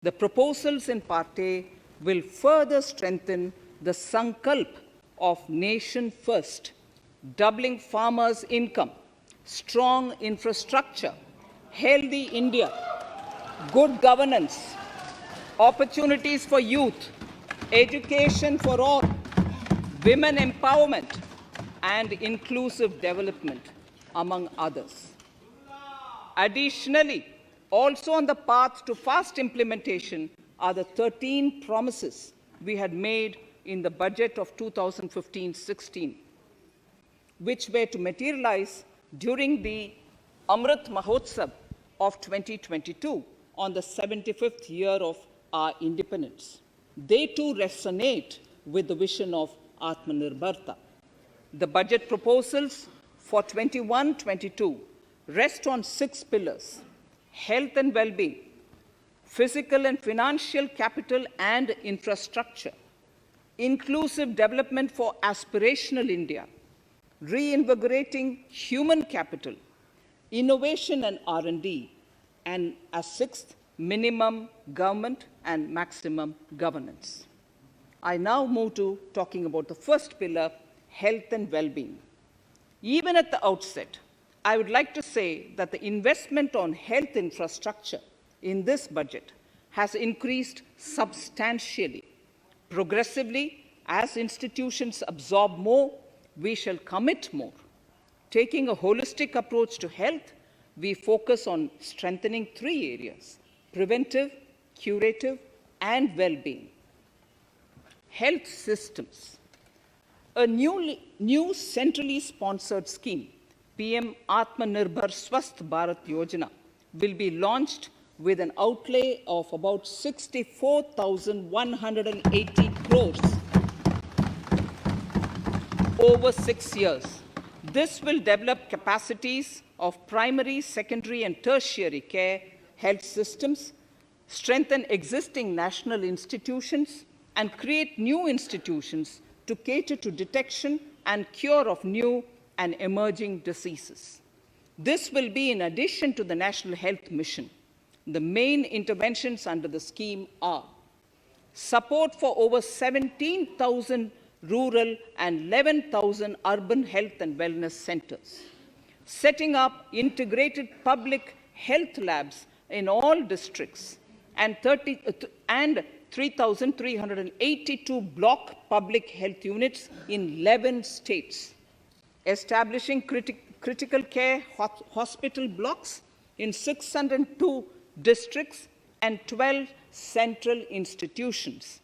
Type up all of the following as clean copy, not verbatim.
The proposals in Part A will further strengthen the sankalp of nation first, doubling farmers' income, strong infrastructure, healthy India, good governance, opportunities for youth, education for all, women empowerment, and inclusive development, among others. Additionally, also on the path to fast implementation are the 13 promises we had made in the budget of 2015-16, which were to materialize during the Amrit Mahotsav of 2022 on the 75th year of our independence. They too resonate with the vision of Atmanirbharta. The budget proposals for 21-22 rest on 6 pillars: health and well-being, physical and financial capital and infrastructure, inclusive development for aspirational India, reinvigorating human capital, innovation and R&D, and as 6th, minimum government and maximum governance. I now move to talking about the first pillar, health and well-being. Even at the outset, I would like to say that the investment on health infrastructure in this budget has increased substantially. Progressively, as institutions absorb more, we shall commit more. Taking a holistic approach to health, we focus on strengthening 3 areas: preventive, curative, and well-being. Health systems. A new centrally sponsored scheme, PM Atmanirbhar Swasth Bharat Yojana, will be launched with an outlay of about 64,180 crores over 6 years. This will develop capacities of primary, secondary, and tertiary care health systems, strengthen existing national institutions, and create new institutions to cater to detection and cure of new and emerging diseases. This will be in addition to the National Health Mission. The main interventions under the scheme are support for over 17,000 rural and 11,000 urban health and wellness centers, setting up integrated public health labs in all districts, and 3,382 block public health units in 11 states, establishing critical care hospital blocks in 602 districts and 12 central institutions,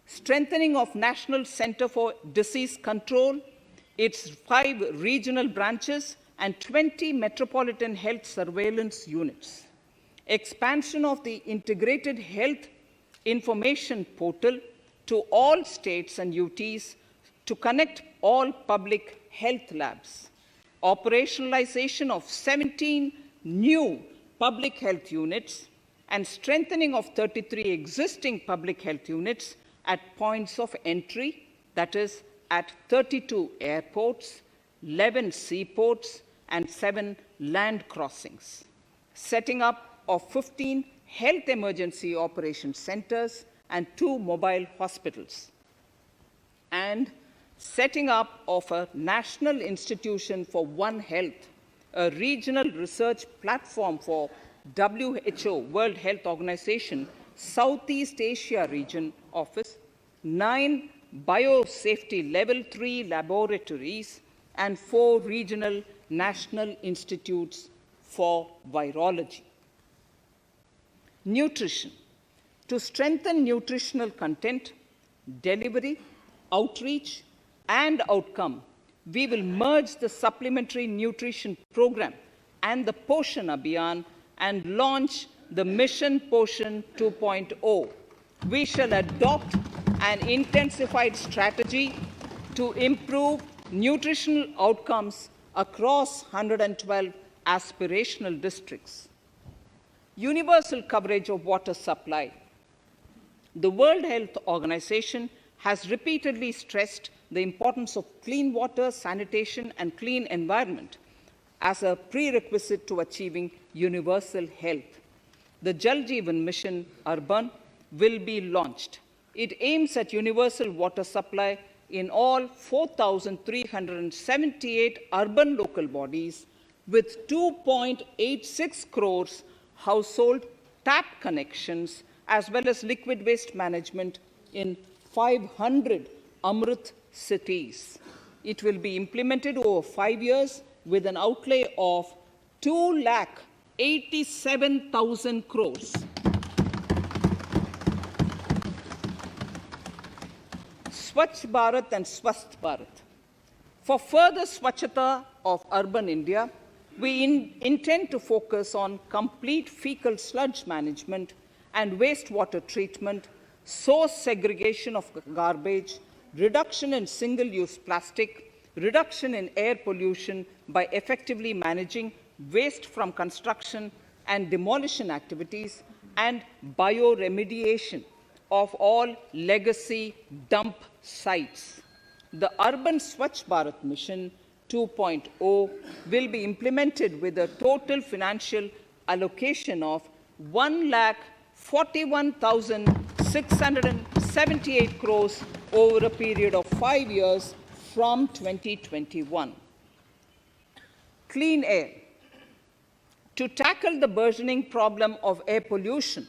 strengthening of National Center for Disease Control, its 5 regional branches and 20 metropolitan health surveillance units, expansion of the integrated health information portal to all states and UTs to connect all public health labs, operationalization of 17 new public health units, and strengthening of 33 existing public health units at points of entry, that is, at 32 airports, 11 seaports, and 7 land crossings, setting up of 15 health emergency operation centers and 2 mobile hospitals, and setting up of a National Institution for One Health, a regional research platform for WHO, World Health Organization, Southeast Asia Region Office, 9 biosafety level 3 laboratories, and 4 regional national institutes for virology. Nutrition. To strengthen nutritional content, delivery, outreach, and outcome, we will merge the supplementary nutrition program and the Poshan Abhiyan and launch the Mission Poshan 2.0. We shall adopt an intensified strategy to improve nutritional outcomes across 112 aspirational districts. Universal coverage of water supply. The World Health Organization has repeatedly stressed the importance of clean water, sanitation, and clean environment as a prerequisite to achieving universal health. the Jal Jeevan Mission Urban will be launched. It aims at universal water supply in all 4,378 urban local bodies with 2.86 crores household tap connections, as well as liquid waste management in 500 Amrit cities. It will be implemented over 5 years with an outlay of 2,87,000 crores. Swachh Bharat and Swasth Bharat. For further Swachhata of urban India, we intend to focus on complete fecal sludge management and wastewater treatment, source segregation of garbage, reduction in single-use plastic, reduction in air pollution by effectively managing waste from construction and demolition activities, and bioremediation of all legacy dump sites. The Urban Swachh Bharat Mission 2.0 will be implemented with a total financial allocation of 1,41,678 crores over a period of 5 years from 2021. Clean air. To tackle the burgeoning problem of air pollution,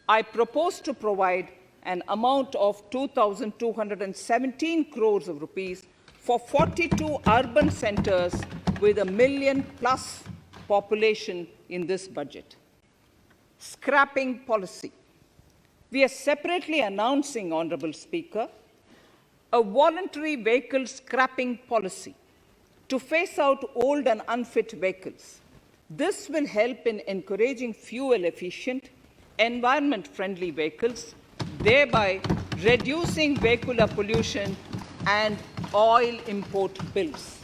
I propose to provide an amount of 2,217 crores of rupees for 42 urban centers with a million-plus population in this budget. Scrapping policy. We are separately announcing, Honorable Speaker, a voluntary vehicle scrapping policy to phase out old and unfit vehicles. This will help in encouraging fuel-efficient, environment-friendly vehicles, thereby reducing vehicular pollution and oil import bills.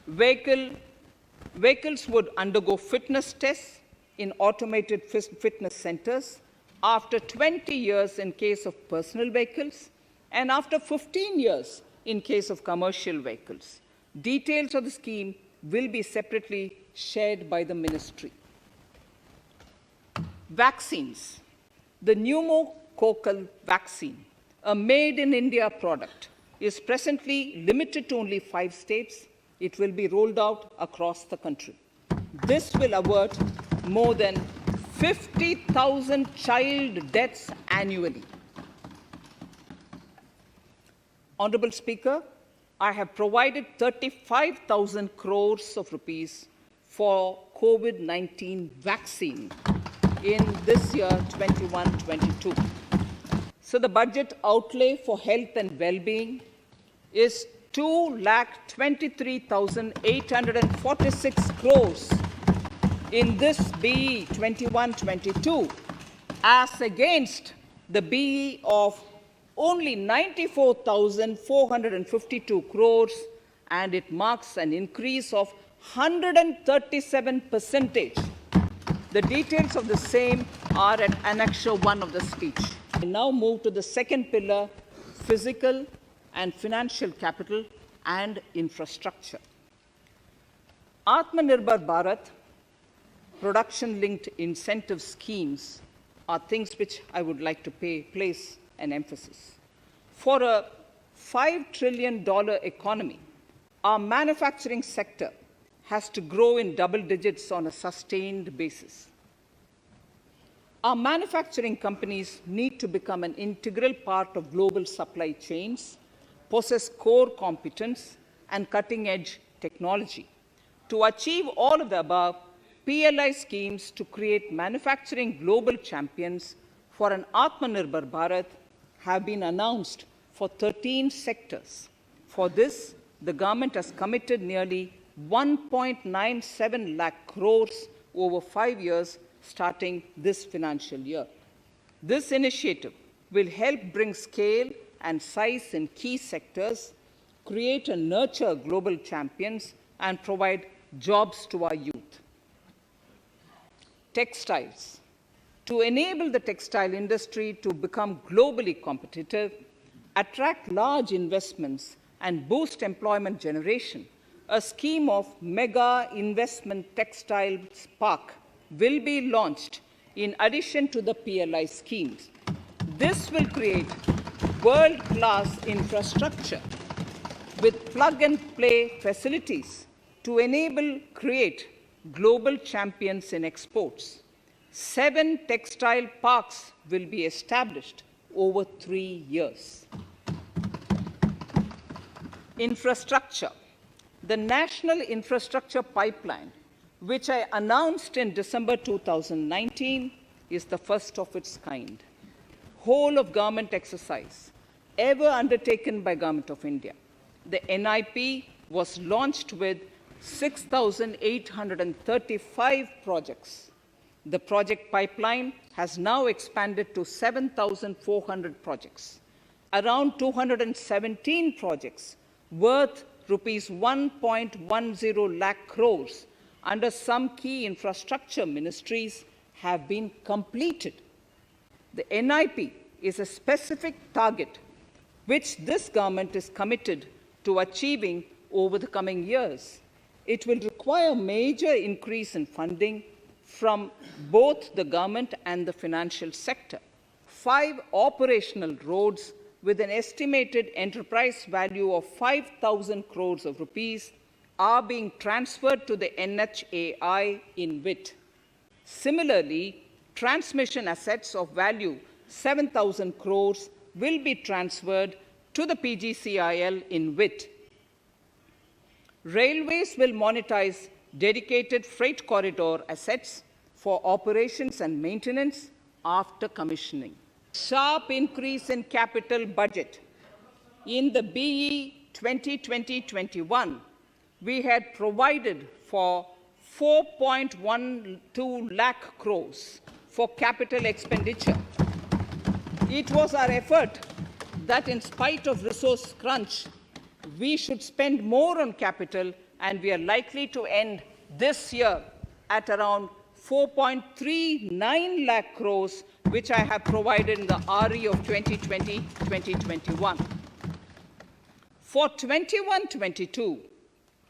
Vehicles would undergo fitness tests in automated fitness centers after 20 years in case of personal vehicles and after 15 years in case of commercial vehicles. Details of the scheme will be separately shared by the ministry. Vaccines. The pneumococcal vaccine, a made-in-India product, is presently limited to only 5 states. It will be rolled out across the country. This will avert more than 50,000 child deaths annually. Honorable Speaker, I have provided 35,000 crores of rupees for COVID-19 vaccine in this year, 21-22. So the budget outlay for health and well-being is 2,23,846 crores in this BE 21-22, as against the BE of only 94,452 crores, and it marks an increase of 137%. The details of the same are at Annexure 1 of the speech. I now move to the second pillar, physical and financial capital and infrastructure. Atmanirbhar Bharat, production-linked incentive schemes are things which I would like to place an emphasis. For a $5 trillion economy, our manufacturing sector has to grow in double digits on a sustained basis. Our manufacturing companies need to become an integral part of global supply chains, possess core competence and cutting-edge technology. To achieve all of the above, PLI schemes to create manufacturing global champions for an Atmanirbhar Bharat have been announced for 13 sectors. For this, the government has committed nearly 1.97 lakh crores over 5 years starting this financial year. This initiative will help bring scale and size in key sectors, create and nurture global champions, and provide jobs to our youth. Textiles. To enable the textile industry to become globally competitive, attract large investments, and boost employment generation, a scheme of Mega Investment Textiles Park will be launched in addition to the PLI schemes. This will create world-class infrastructure with plug-and-play facilities to create global champions in exports. 7 textile parks will be established over 3 years. Infrastructure. The National Infrastructure Pipeline, which I announced in December 2019, is the first of its kind. Whole of government exercise ever undertaken by Government of India. The NIP was launched with 6,835 projects. The project pipeline has now expanded to 7,400 projects. Around 217 projects worth rupees 1.10 lakh crores under some key infrastructure ministries have been completed. The NIP is a specific target which this government is committed to achieving over the coming years. It will require major increase in funding from both the government and the financial sector. 5 operational roads with an estimated enterprise value of 5,000 crores of rupees are being transferred to the NHAI in WIT. Similarly, transmission assets of value 7,000 crores will be transferred to the PGCIL in WIT. Railways will monetize dedicated freight corridor assets for operations and maintenance after commissioning. Sharp increase in capital budget. In the BE 2020-21, we had provided for 4.12 lakh crores for capital expenditure. It was our effort that in spite of resource crunch, we should spend more on capital, and we are likely to end this year at around 4.39 lakh crores, which I have provided in the RE of 2020-2021. For 21-22,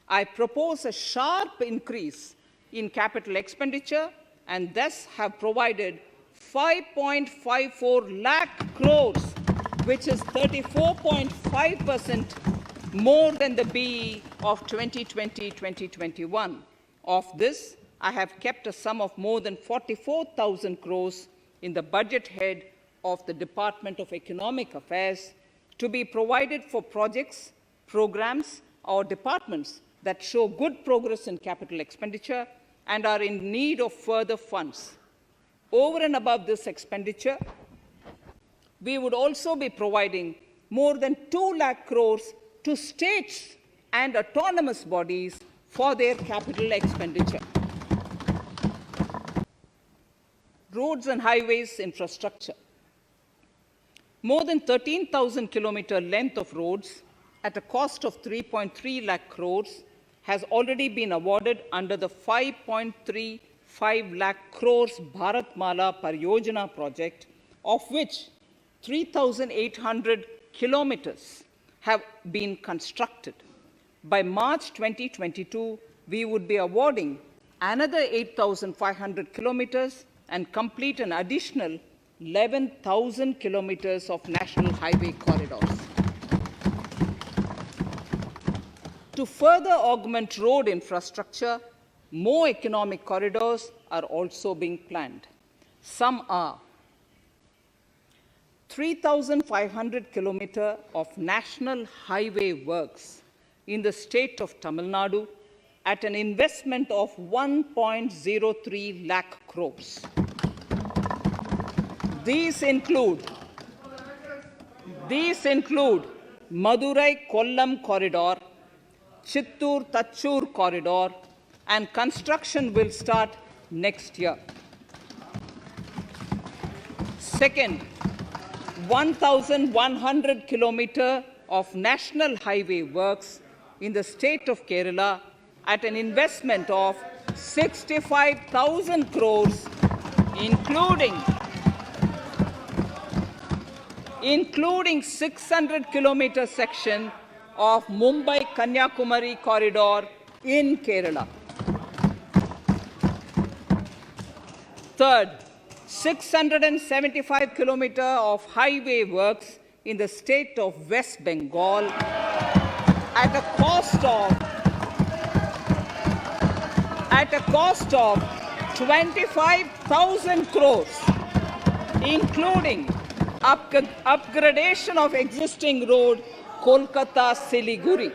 I propose a sharp increase in capital expenditure and thus have provided 5.54 lakh crores, which is 34.5% more than the BE of 2020-2021. Of this, I have kept a sum of more than 44,000 crores in the budget head of the Department of Economic Affairs to be provided for projects, programs, or departments that show good progress in capital expenditure and are in need of further funds. Over and above this expenditure, we would also be providing more than 2 lakh crores to states and autonomous bodies for their capital expenditure. Roads and highways infrastructure. More than 13,000 kilometer length of roads at a cost of 3.3 lakh crores has already been awarded under the 5.35 lakh crores Bharatmala Pariyojana project, of which 3,800 kilometers have been constructed. By March 2022, we would be awarding another 8,500 kilometers and complete an additional 11,000 kilometers of national highway corridors. To further augment road infrastructure, more economic corridors are also being planned. Some are 3,500 kilometers of national highway works in the state of Tamil Nadu at an investment of 1.03 lakh crores. These include Madurai-Kollam corridor, Chittur-Tachur corridor, and construction will start next year. Second, 1,100 kilometers of national highway works in the state of Kerala at an investment of 65,000 crores, including 600 kilometer section of Mumbai-Kanyakumari corridor in Kerala. Third, 675 kilometers of highway works in the state of West Bengal at a cost of 25,000 crores, including upgradation of existing road Kolkata-Siliguri.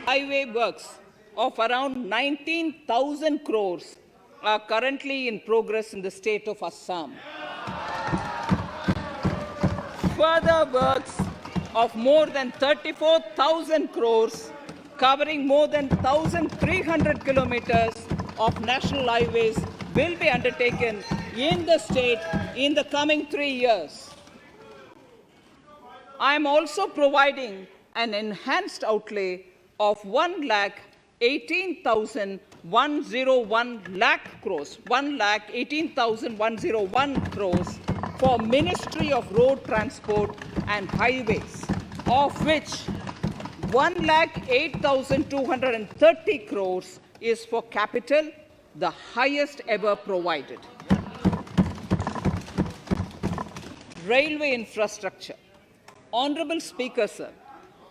Highway works of around 19,000 crores are currently in progress in the state of Assam. Further works of more than 34,000 crores covering more than 1,300 kilometers of national highways will be undertaken in the state in the coming 3 years. I am also providing an enhanced outlay of 1,18,101 crores, 1,18,101 crores for Ministry of Road Transport and Highways, of which 1,08,230 crores is for capital, the highest ever provided. Railway infrastructure. Honorable Speaker, sir,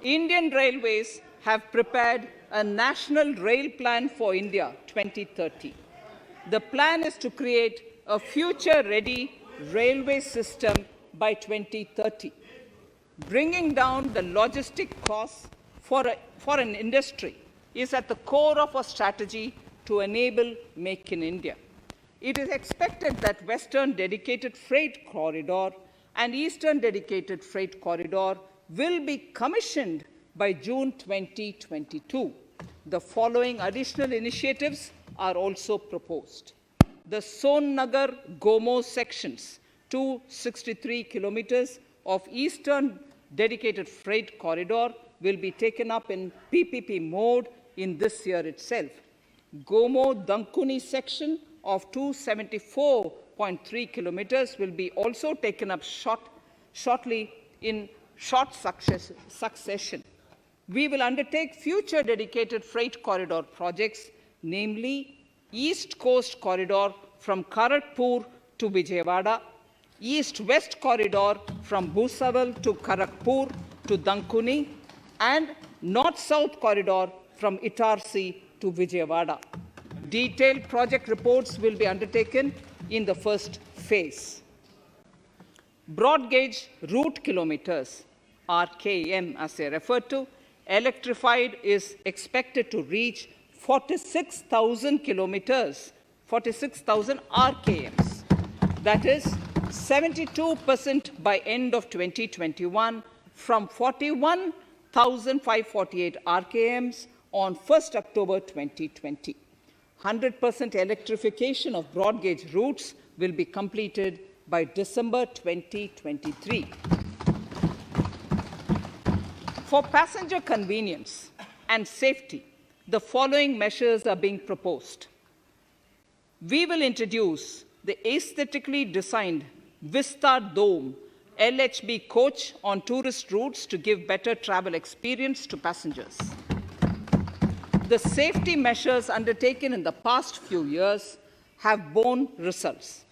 Indian Railways have prepared a National Rail Plan for India 2030. The plan is to create a future-ready railway system by 2030, bringing down the logistic costs for an industry is at the core of our strategy to enable Make in India. It is expected that Western Dedicated Freight Corridor and Eastern Dedicated Freight Corridor will be commissioned by June 2022. The following additional initiatives are also proposed. The Sonnagar-Gomo sections, 263 kilometers of Eastern Dedicated Freight Corridor will be taken up in PPP mode in this year itself. Gomo-Dankuni section of 274.3 kilometers will be also taken up shortly in short succession. We will undertake future dedicated freight corridor projects, namely East Coast Corridor from Kharagpur to Vijayawada, East-West Corridor from Bhusaval to Kharagpur to Dankuni, and North-South Corridor from Itarsi to Vijayawada. Detailed project reports will be undertaken in the first phase. Broad gauge route kilometers, RKM as they refer to, electrified is expected to reach 46,000 kilometers, 46,000 RKMs. That is 72% by end of 2021 from 41,548 RKMs on 1st October 2020. 100% electrification of broad gauge routes will be completed by December 2023. For passenger convenience and safety, the following measures are being proposed. We will introduce the aesthetically designed Vista Dome LHB coach on tourist routes to give better travel experience to passengers. The safety measures undertaken in the past few years have borne results.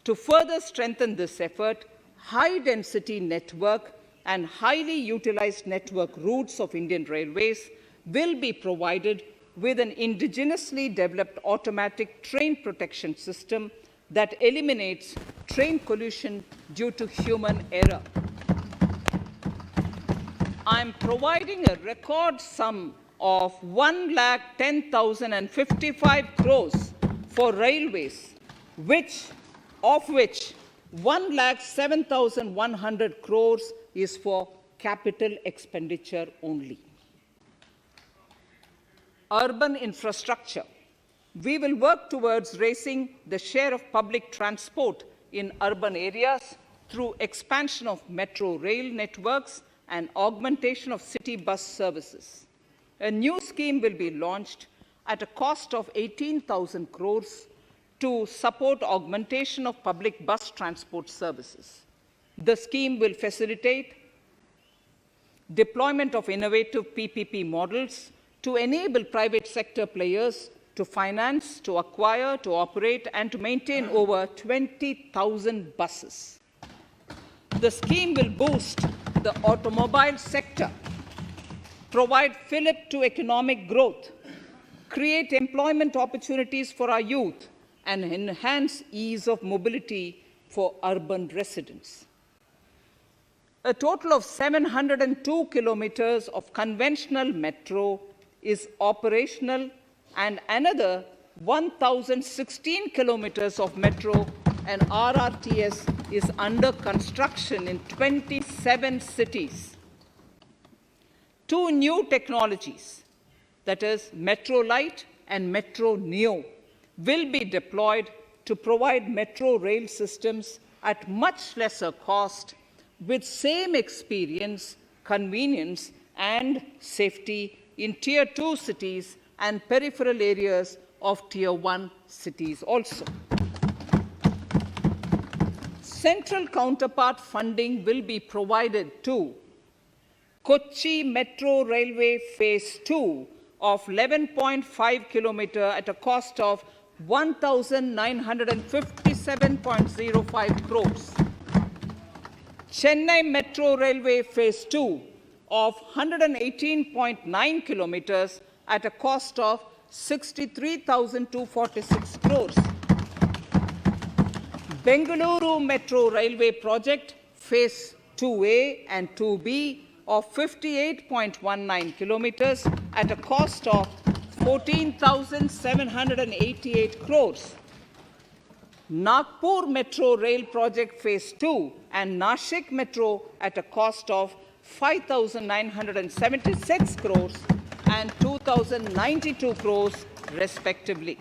To further strengthen this effort, high-density network and highly utilized network routes of Indian Railways will be provided with an indigenously developed automatic train protection system that eliminates train collision due to human error. I am providing a record sum of 1,10,055 crores for railways, of which 1,07,100 crores is for capital expenditure only. Urban infrastructure. We will work towards raising the share of public transport in urban areas through expansion of metro rail networks and augmentation of city bus services. A new scheme will be launched at a cost of 18,000 crores to support augmentation of public bus transport services. The scheme will facilitate deployment of innovative PPP models to enable private sector players to finance, to acquire, to operate, and to maintain over 20,000 buses. The scheme will boost the automobile sector, provide fillip to economic growth, create employment opportunities for our youth, and enhance ease of mobility for urban residents. A total of 702 kilometers of conventional metro is operational, and another 1,016 kilometers of metro and RRTS is under construction in 27 cities. Two new technologies, that is Metro Light and Metro Neo, will be deployed to provide metro rail systems at much lesser cost with same experience, convenience, and safety in Tier 2 cities and peripheral areas of Tier 1 cities also. Central counterpart funding will be provided to Kochi Metro Railway Phase 2 of 11.5 kilometer at a cost of 1,957.05 crores. Chennai Metro Railway Phase 2 of 118.9 kilometers at a cost of 63,246 crores. Bengaluru Metro Railway Project Phase 2A and 2B of 58.19 kilometers at a cost of 14,788 crores. Nagpur Metro Rail Project Phase 2 and Nashik Metro at a cost of 5,976 crores and 2,092 crores respectively.